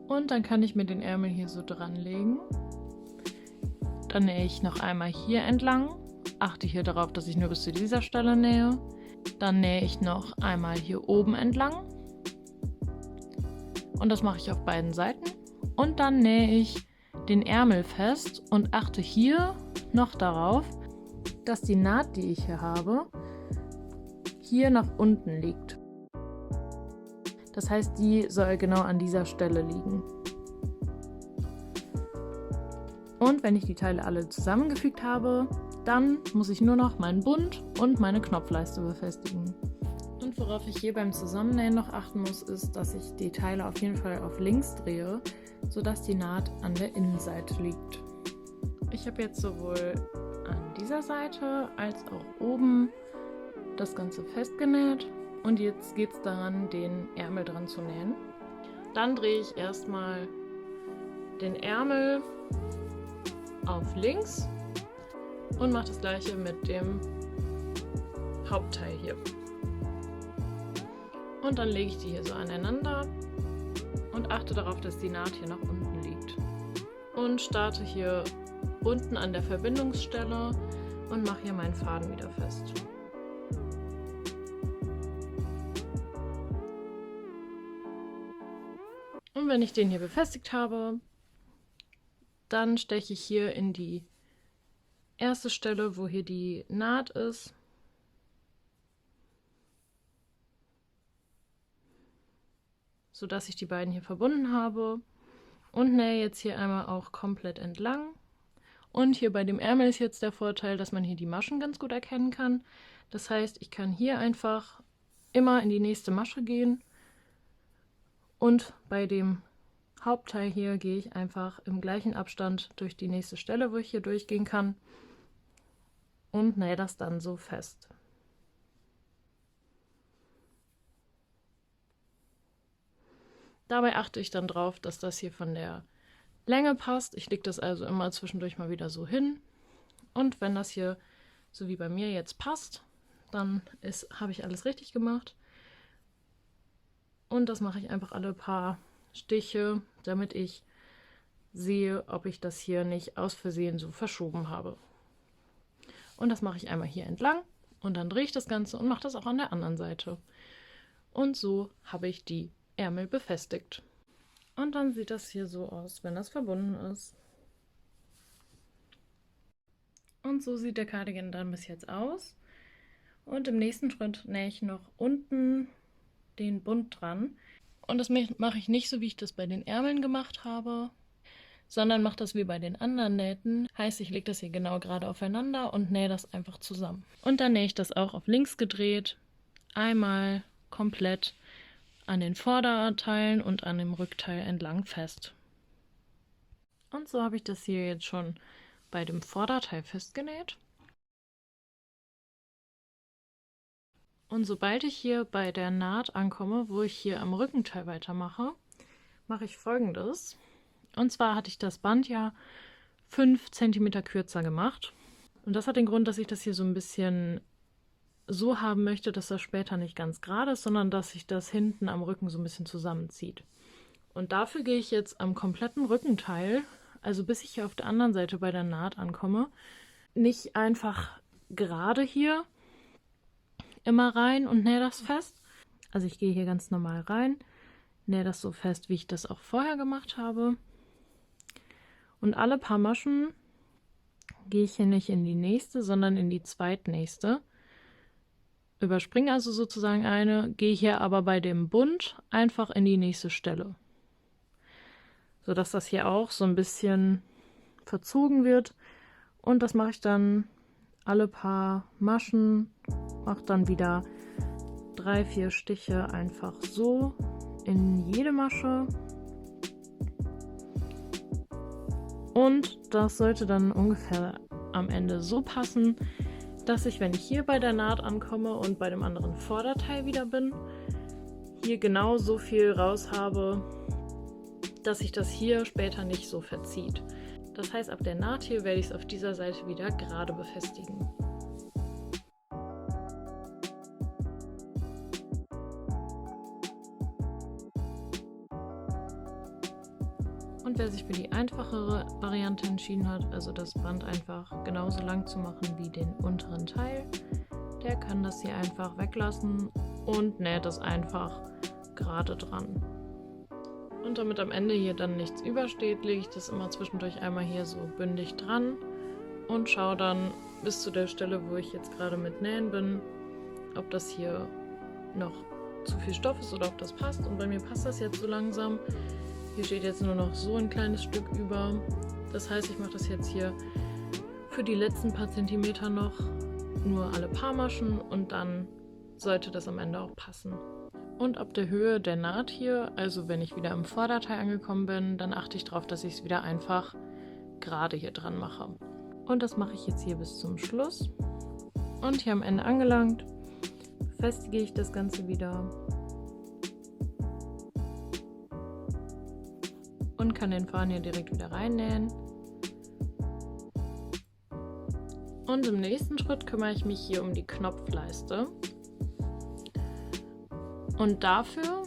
S1: Und dann kann ich mir den Ärmel hier so dranlegen. Dann nähe ich noch einmal hier entlang. Achte hier darauf, dass ich nur bis zu dieser Stelle nähe. Dann nähe ich noch einmal hier oben entlang. Und das mache ich auf beiden Seiten. Und dann nähe ich den Ärmel fest und achte hier noch darauf, dass die Naht, die ich hier habe, hier nach unten liegt. Das heißt, die soll genau an dieser Stelle liegen. Und wenn ich die Teile alle zusammengefügt habe, dann muss ich nur noch meinen Bund und meine Knopfleiste befestigen. Und worauf ich hier beim Zusammennähen noch achten muss, ist, dass ich die Teile auf jeden Fall auf links drehe, sodass die Naht an der Innenseite liegt. Ich habe jetzt sowohl an dieser Seite als auch oben das Ganze festgenäht und jetzt geht es daran, den Ärmel dran zu nähen. Dann drehe ich erstmal den Ärmel auf links und mache das gleiche mit dem Hauptteil hier. Und dann lege ich die hier so aneinander und achte darauf, dass die Naht hier nach unten liegt. Und starte hier unten an der Verbindungsstelle und mache hier meinen Faden wieder fest. Und wenn ich den hier befestigt habe, dann steche ich hier in die erste Stelle, wo hier die Naht ist. Sodass ich die beiden hier verbunden habe. Und nähe jetzt hier einmal auch komplett entlang. Und hier bei dem Ärmel ist jetzt der Vorteil, dass man hier die Maschen ganz gut erkennen kann. Das heißt, ich kann hier einfach immer in die nächste Masche gehen Und bei dem Hauptteil hier gehe ich einfach im gleichen Abstand durch die nächste Stelle, wo ich hier durchgehen kann, und nähe das dann so fest. Dabei achte ich dann drauf, dass das hier von der Länge passt. Ich lege das also immer zwischendurch mal wieder so hin. Und wenn das hier so wie bei mir jetzt passt, dann habe ich alles richtig gemacht. Und das mache ich einfach alle paar Stiche, damit ich sehe, ob ich das hier nicht aus Versehen so verschoben habe. Und das mache ich einmal hier entlang und dann drehe ich das Ganze und mache das auch an der anderen Seite. Und so habe ich die Ärmel befestigt. Und dann sieht das hier so aus, wenn das verbunden ist. Und so sieht der Cardigan dann bis jetzt aus. Und im nächsten Schritt nähe ich noch unten den Bund dran. Und das mache ich nicht so, wie ich das bei den Ärmeln gemacht habe, sondern mache das wie bei den anderen Nähten. Heißt, ich lege das hier genau gerade aufeinander und nähe das einfach zusammen. Und dann nähe ich das auch auf links gedreht, einmal komplett an den Vorderteilen und an dem Rückteil entlang fest. Und so habe ich das hier jetzt schon bei dem Vorderteil festgenäht. Und sobald ich hier bei der Naht ankomme, wo ich hier am Rückenteil weitermache, mache ich Folgendes. Und zwar hatte ich das Band ja 5 cm kürzer gemacht. Und das hat den Grund, dass ich das hier so ein bisschen so haben möchte, dass das später nicht ganz gerade ist, sondern dass sich das hinten am Rücken so ein bisschen zusammenzieht. Und dafür gehe ich jetzt am kompletten Rückenteil, also bis ich hier auf der anderen Seite bei der Naht ankomme, nicht einfach gerade hier immer rein und nähe das fest. Also ich gehe hier ganz normal rein, nähe das so fest, wie ich das auch vorher gemacht habe. Und alle paar Maschen gehe ich hier nicht in die nächste, sondern in die zweitnächste. Überspringe also sozusagen eine, gehe hier aber bei dem Bund einfach in die nächste Stelle. Sodass das hier auch so ein bisschen verzogen wird. Und das mache ich dann alle paar Maschen, mache dann wieder 3, 4 Stiche einfach so in jede Masche. Und das sollte dann ungefähr am Ende so passen, dass ich, wenn ich hier bei der Naht ankomme und bei dem anderen Vorderteil wieder bin, hier genau so viel raus habe, dass sich das hier später nicht so verzieht. Das heißt, ab der Naht hier werde ich es auf dieser Seite wieder gerade befestigen. Und wer sich für die einfachere Variante entschieden hat, also das Band einfach genauso lang zu machen wie den unteren Teil, der kann das hier einfach weglassen und näht es einfach gerade dran. Und damit am Ende hier dann nichts übersteht, lege ich das immer zwischendurch einmal hier so bündig dran und schaue dann bis zu der Stelle, wo ich jetzt gerade mit Nähen bin, ob das hier noch zu viel Stoff ist oder ob das passt. Und bei mir passt das jetzt so langsam. Hier steht jetzt nur noch so ein kleines Stück über. Das heißt, ich mache das jetzt hier für die letzten paar Zentimeter noch nur alle paar Maschen und dann sollte das am Ende auch passen. Und ab der Höhe der Naht hier, also wenn ich wieder im Vorderteil angekommen bin, dann achte ich darauf, dass ich es wieder einfach gerade hier dran mache. Und das mache ich jetzt hier bis zum Schluss. Und hier am Ende angelangt, befestige ich das Ganze wieder. Und kann den Faden hier direkt wieder reinnähen. Und im nächsten Schritt kümmere ich mich hier um die Knopfleiste. Und dafür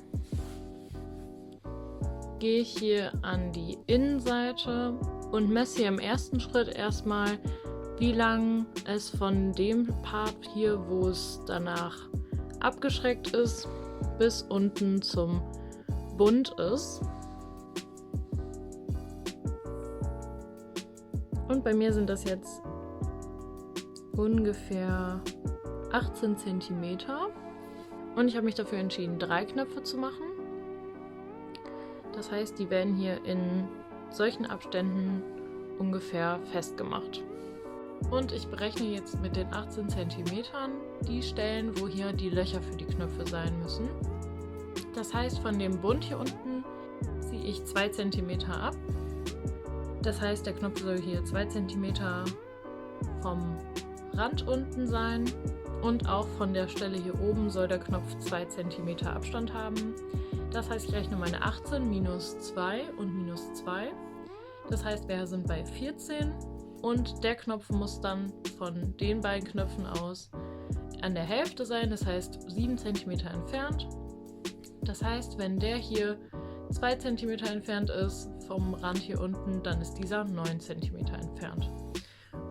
S1: gehe ich hier an die Innenseite und messe hier im ersten Schritt erstmal, wie lang es von dem Part hier, wo es danach abgeschreckt ist, bis unten zum Bund ist. Und bei mir sind das jetzt ungefähr 18 cm. Und ich habe mich dafür entschieden, 3 Knöpfe zu machen. Das heißt, die werden hier in solchen Abständen ungefähr festgemacht. Und ich berechne jetzt mit den 18 cm die Stellen, wo hier die Löcher für die Knöpfe sein müssen. Das heißt, von dem Bund hier unten ziehe ich 2 cm ab. Das heißt, der Knopf soll hier 2 cm vom Rand unten sein und auch von der Stelle hier oben soll der Knopf 2 cm Abstand haben. Das heißt, ich rechne meine 18 minus 2 und minus 2. Das heißt, wir sind bei 14 und der Knopf muss dann von den beiden Knöpfen aus an der Hälfte sein, das heißt 7 cm entfernt. Das heißt, wenn der hier 2 cm entfernt ist vom Rand hier unten, dann ist dieser 9 cm entfernt.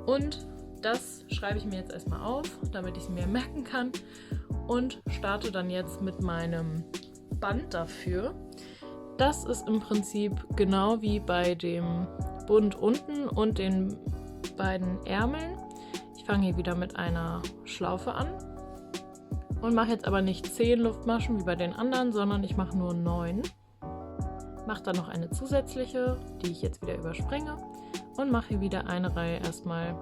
S1: Und das schreibe ich mir jetzt erstmal auf, damit ich es mir merken kann und starte dann jetzt mit meinem Band dafür. Das ist im Prinzip genau wie bei dem Bund unten und den beiden Ärmeln. Ich fange hier wieder mit einer Schlaufe an und mache jetzt aber nicht 10 Luftmaschen wie bei den anderen, sondern ich mache nur 9. Mache dann noch eine zusätzliche, die ich jetzt wieder überspringe und mache hier wieder eine Reihe erstmal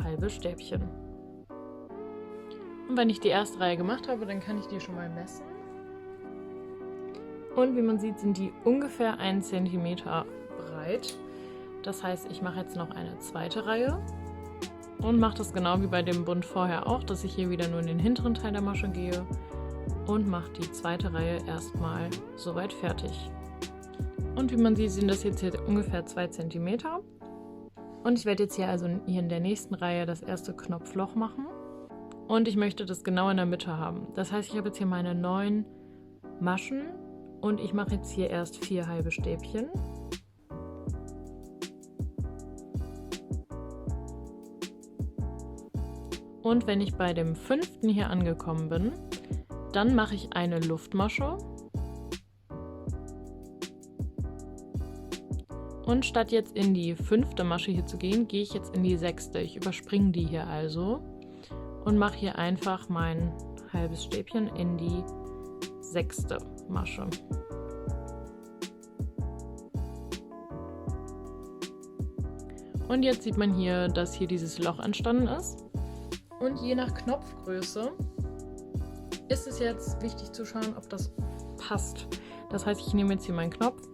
S1: halbe Stäbchen. Und wenn ich die erste Reihe gemacht habe, dann kann ich die schon mal messen. Und wie man sieht, sind die ungefähr 1 cm breit. Das heißt, ich mache jetzt noch eine zweite Reihe und mache das genau wie bei dem Bund vorher auch, dass ich hier wieder nur in den hinteren Teil der Masche gehe und mache die zweite Reihe erstmal soweit fertig. Und wie man sieht, sind das jetzt hier ungefähr 2 cm. Und ich werde jetzt hier also hier in der nächsten Reihe das erste Knopfloch machen. Und ich möchte das genau in der Mitte haben. Das heißt, ich habe jetzt hier meine 9 Maschen und ich mache jetzt hier erst 4 halbe Stäbchen. Und wenn ich bei dem 5. hier angekommen bin, dann mache ich eine Luftmasche. Und statt jetzt in die 5. Masche hier zu gehen, gehe ich jetzt in die 6. Ich überspringe die hier also und mache hier einfach mein halbes Stäbchen in die 6. Masche. Und jetzt sieht man hier, dass hier dieses Loch entstanden ist. Und je nach Knopfgröße ist es jetzt wichtig zu schauen, ob das passt. Das heißt, ich nehme jetzt hier meinen Knopf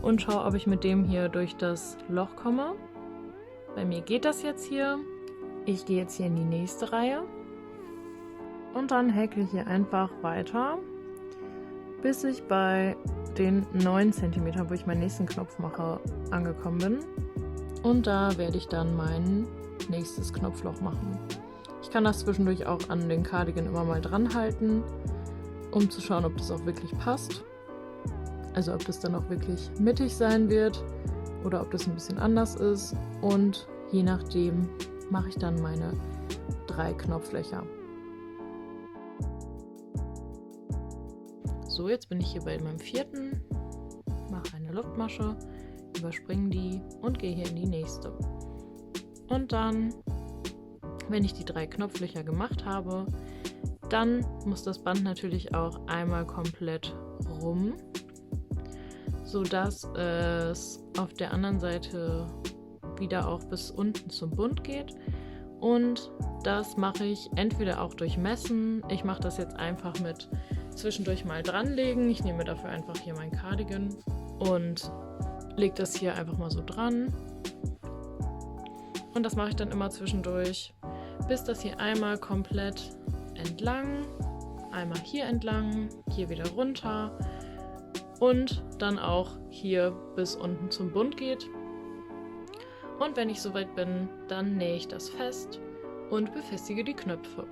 S1: und schaue, ob ich mit dem hier durch das Loch komme. Bei mir geht das jetzt hier. Ich gehe jetzt hier in die nächste Reihe und dann häkle ich hier einfach weiter, bis ich bei den 9 cm, wo ich meinen nächsten Knopf mache, angekommen bin. Und da werde ich dann mein nächstes Knopfloch machen. Ich kann das zwischendurch auch an den Cardigan immer mal dran halten, um zu schauen, ob das auch wirklich passt. Also ob das dann auch wirklich mittig sein wird oder ob das ein bisschen anders ist. Und je nachdem mache ich dann meine 3 Knopflöcher. So, jetzt bin ich hier bei meinem 4. Mache eine Luftmasche, überspringe die und gehe hier in die nächste. Und dann, wenn ich die 3 Knopflöcher gemacht habe, dann muss das Band natürlich auch einmal komplett rum, sodass es auf der anderen Seite wieder auch bis unten zum Bund geht. Und das mache ich entweder auch durch Messen. Ich mache das jetzt einfach mit zwischendurch mal dranlegen. Ich nehme dafür einfach hier mein Cardigan und lege das hier einfach mal so dran. Und das mache ich dann immer zwischendurch, bis das hier einmal komplett entlang, einmal hier entlang, hier wieder runter und dann auch hier bis unten zum Bund geht. Und wenn ich soweit bin, dann nähe ich das fest und befestige die Knöpfe.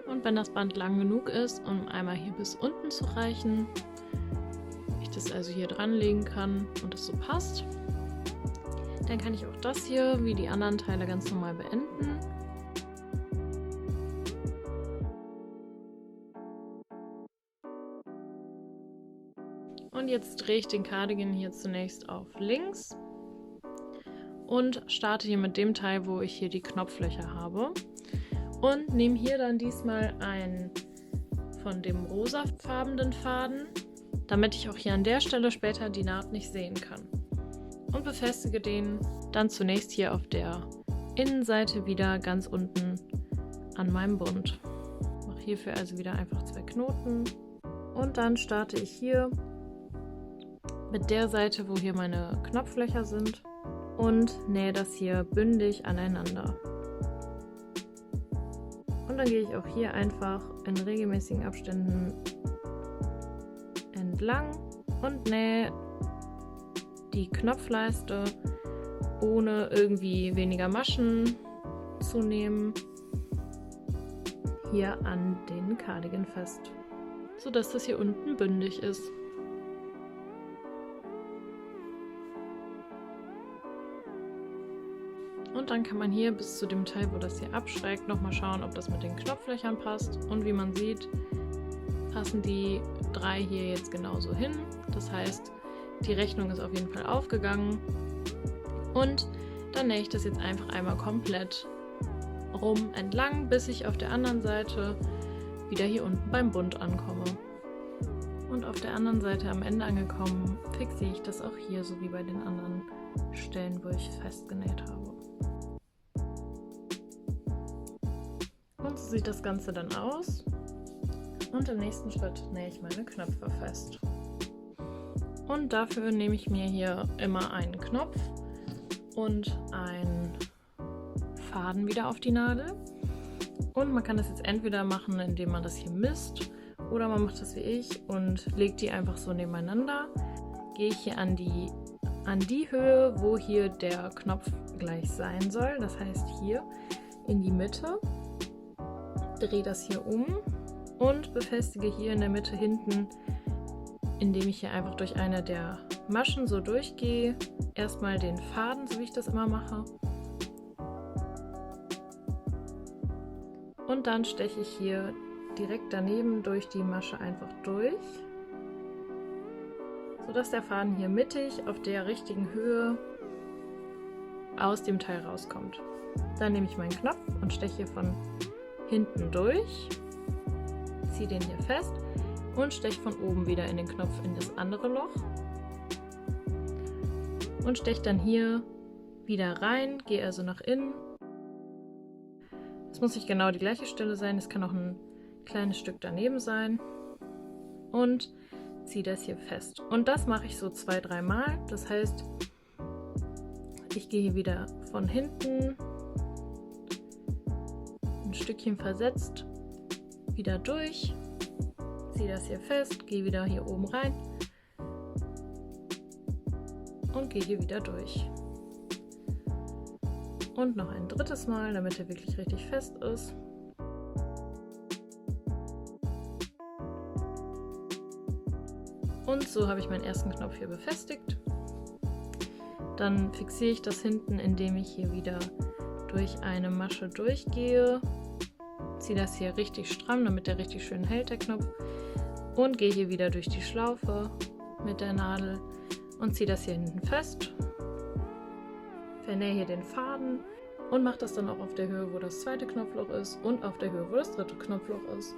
S1: Und wenn das Band lang genug ist, um einmal hier bis unten zu reichen, ich das also hier dranlegen kann und es so passt, dann kann ich auch das hier wie die anderen Teile ganz normal beenden. Und jetzt drehe ich den Cardigan hier zunächst auf links und starte hier mit dem Teil, wo ich hier die Knopflöcher habe. Und nehme hier dann diesmal einen von dem rosafarbenen Faden, damit ich auch hier an der Stelle später die Naht nicht sehen kann. Und befestige den dann zunächst hier auf der Innenseite wieder ganz unten an meinem Bund. Mache Hierfür also wieder einfach 2 Knoten. Und dann starte ich hier mit der Seite, wo hier meine Knopflöcher sind, und nähe das hier bündig aneinander. Und dann gehe ich auch hier einfach in regelmäßigen Abständen entlang und nähe die Knopfleiste, ohne irgendwie weniger Maschen zu nehmen, hier an den Cardigan fest, sodass das hier unten bündig ist. Und dann kann man hier bis zu dem Teil, wo das hier abschrägt, nochmal schauen, ob das mit den Knopflöchern passt. Und wie man sieht, passen die 3 hier jetzt genauso hin. Das heißt, die Rechnung ist auf jeden Fall aufgegangen. Und dann nähe ich das jetzt einfach einmal komplett rum entlang, bis ich auf der anderen Seite wieder hier unten beim Bund ankomme. Und auf der anderen Seite am Ende angekommen, fixiere ich das auch hier, so wie bei den anderen Stellen, wo ich festgenäht habe. Und so sieht das Ganze dann aus. Und im nächsten Schritt nähe ich meine Knöpfe fest. Und dafür nehme ich mir hier immer einen Knopf und einen Faden wieder auf die Nadel. Und man kann das jetzt entweder machen, indem man das hier misst, oder man macht das wie ich und legt die einfach so nebeneinander. Gehe ich hier an die Höhe, wo hier der Knopf gleich sein soll, das heißt hier in die Mitte, drehe das hier um und befestige hier in der Mitte hinten, indem ich hier einfach durch eine der Maschen so durchgehe, erstmal den Faden, so wie ich das immer mache. Und dann steche ich hier direkt daneben durch die Masche einfach durch, sodass der Faden hier mittig auf der richtigen Höhe aus dem Teil rauskommt. Dann nehme ich meinen Knopf und steche hier von hinten durch, ziehe den hier fest und steche von oben wieder in den Knopf in das andere Loch und steche dann hier wieder rein, gehe also nach innen. Es muss nicht genau die gleiche Stelle sein, es kann auch ein kleines Stück daneben sein, und ziehe das hier fest. Und das mache ich so 2-3 Mal. Das heißt, ich gehe hier wieder von hinten ein Stückchen versetzt wieder durch, ziehe das hier fest, gehe wieder hier oben rein und gehe hier wieder durch. Und noch ein drittes Mal, damit er wirklich richtig fest ist. Und so habe ich meinen ersten Knopf hier befestigt. Dann fixiere ich das hinten, indem ich hier wieder durch eine Masche durchgehe. Ziehe das hier richtig stramm, damit der richtig schön hält, der Knopf. Und gehe hier wieder durch die Schlaufe mit der Nadel und ziehe das hier hinten fest. Vernähe hier den Faden und mache das dann auch auf der Höhe, wo das zweite Knopfloch ist, und auf der Höhe, wo das dritte Knopfloch ist.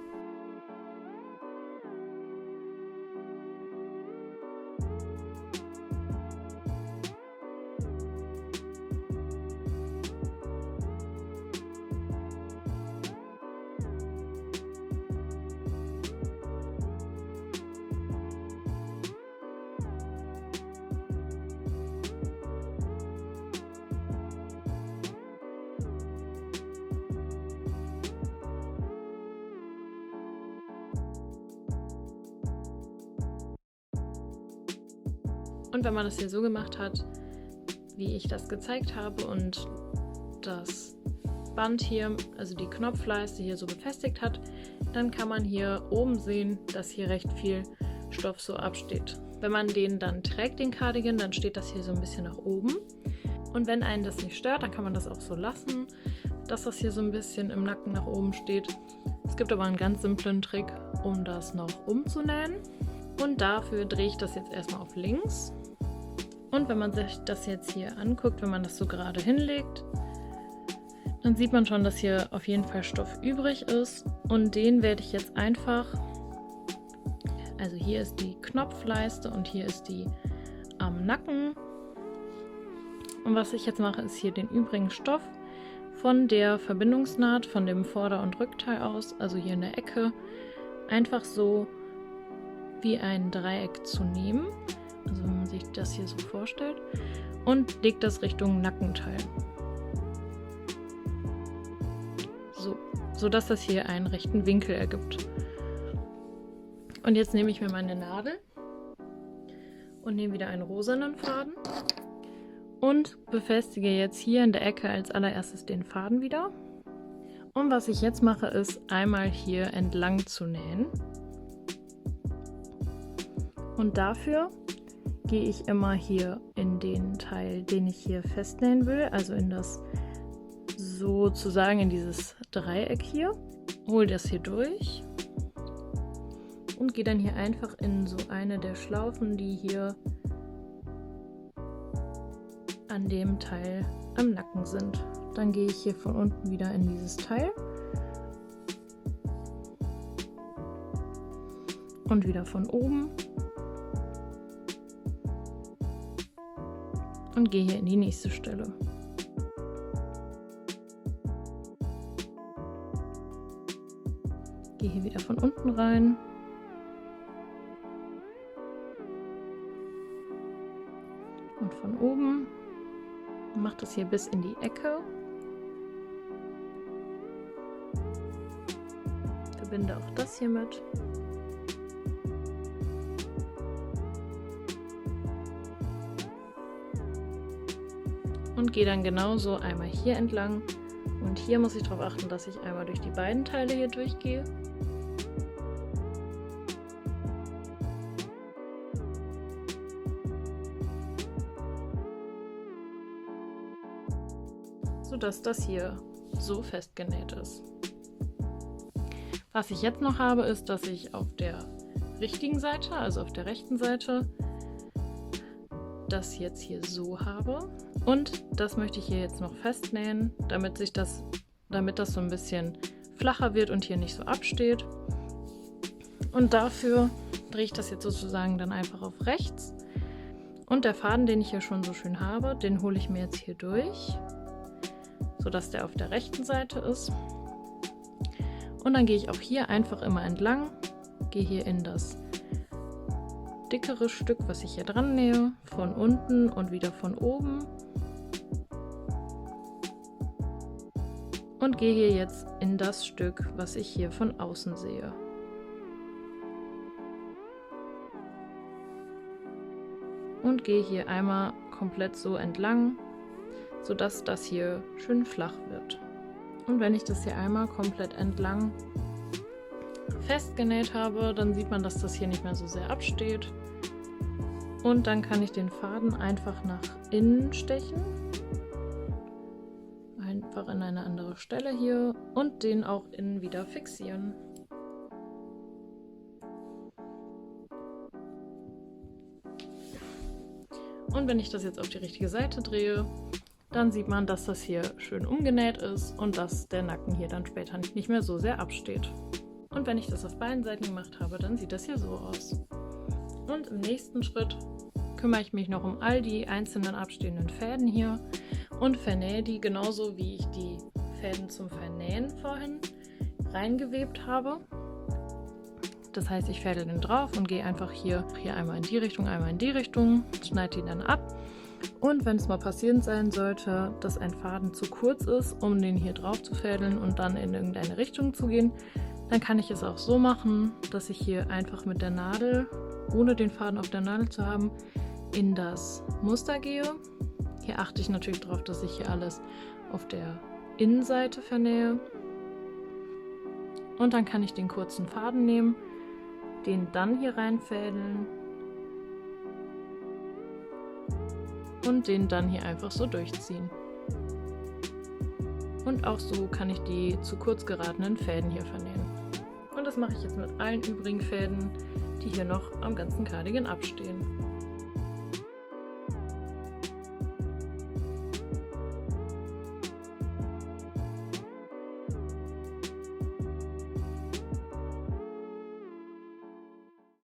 S1: Und wenn man das hier so gemacht hat, wie ich das gezeigt habe, und das Band hier, also die Knopfleiste hier so befestigt hat, dann kann man hier oben sehen, dass hier recht viel Stoff so absteht. Wenn man den dann trägt, den Cardigan, dann steht das hier so ein bisschen nach oben. Und wenn einen das nicht stört, dann kann man das auch so lassen, dass das hier so ein bisschen im Nacken nach oben steht. Es gibt aber einen ganz simplen Trick, um das noch umzunähen. Und dafür drehe ich das jetzt erstmal auf links. Und wenn man sich das jetzt hier anguckt, wenn man das so gerade hinlegt, dann sieht man schon, dass hier auf jeden Fall Stoff übrig ist. Und den werde ich jetzt einfach, also hier ist die Knopfleiste und hier ist die am Nacken. Und was ich jetzt mache, ist hier den übrigen Stoff von der Verbindungsnaht von dem Vorder- und Rückteil aus, also hier in der Ecke, einfach so wie ein Dreieck zu nehmen, also wenn man sich das hier so vorstellt, und legt das Richtung Nackenteil. So, sodass das hier einen rechten Winkel ergibt. Und jetzt nehme ich mir meine Nadel und nehme wieder einen rosanen Faden und befestige jetzt hier in der Ecke als allererstes den Faden wieder. Und was ich jetzt mache, ist einmal hier entlang zu nähen. Und dafür gehe ich immer hier in den Teil, den ich hier festnähen will, also in das sozusagen in dieses Dreieck hier, hole das hier durch und gehe dann hier einfach in so eine der Schlaufen, die hier an dem Teil am Nacken sind. Dann gehe ich hier von unten wieder in dieses Teil und wieder von oben und gehe hier in die nächste Stelle. Gehe hier wieder von unten rein und von oben. Mache das hier bis in die Ecke. Verbinde auch das hier mit. Und gehe dann genauso einmal hier entlang. Und hier muss ich darauf achten, dass ich einmal durch die beiden Teile hier durchgehe. Sodass das hier so festgenäht ist. Was ich jetzt noch habe, ist, dass ich auf der richtigen Seite, also auf der rechten Seite, das jetzt hier so habe. Und das möchte ich hier jetzt noch festnähen, damit das so ein bisschen flacher wird und hier nicht so absteht. Und dafür drehe ich das jetzt sozusagen dann einfach auf rechts. Und der Faden, den ich hier schon so schön habe, den hole ich mir jetzt hier durch, sodass der auf der rechten Seite ist. Und dann gehe ich auch hier einfach immer entlang, gehe hier in das dickere Stück, was ich hier dran nähe, von unten und wieder von oben. Und gehe hier jetzt in das Stück, was ich hier von außen sehe. Und gehe hier einmal komplett so entlang, sodass das hier schön flach wird. Und wenn ich das hier einmal komplett entlang festgenäht habe, dann sieht man, dass das hier nicht mehr so sehr absteht. Und dann kann ich den Faden einfach nach innen stechen. Einfach in eine andere Stelle hier und den auch innen wieder fixieren. Und wenn ich das jetzt auf die richtige Seite drehe, dann sieht man, dass das hier schön umgenäht ist und dass der Nacken hier dann später nicht mehr so sehr absteht. Und wenn ich das auf beiden Seiten gemacht habe, dann sieht das hier so aus. Und im nächsten Schritt kümmere ich mich noch um all die einzelnen abstehenden Fäden hier und vernähe die genauso, wie ich die Fäden zum Vernähen vorhin reingewebt habe. Das heißt, ich fädel den drauf und gehe einfach hier einmal in die Richtung, schneide ihn dann ab. Und wenn es mal passiert sein sollte, dass ein Faden zu kurz ist, um den hier drauf zu fädeln und dann in irgendeine Richtung zu gehen, dann kann ich es auch so machen, dass ich hier einfach mit der Nadel, ohne den Faden auf der Nadel zu haben, in das Muster gehe. Hier achte ich natürlich darauf, dass ich hier alles auf der Innenseite vernähe. Und dann kann ich den kurzen Faden nehmen, den dann hier reinfädeln und den dann hier einfach so durchziehen. Und auch so kann ich die zu kurz geratenen Fäden hier vernähen. Und das mache ich jetzt mit allen übrigen Fäden, die hier noch am ganzen Cardigan abstehen.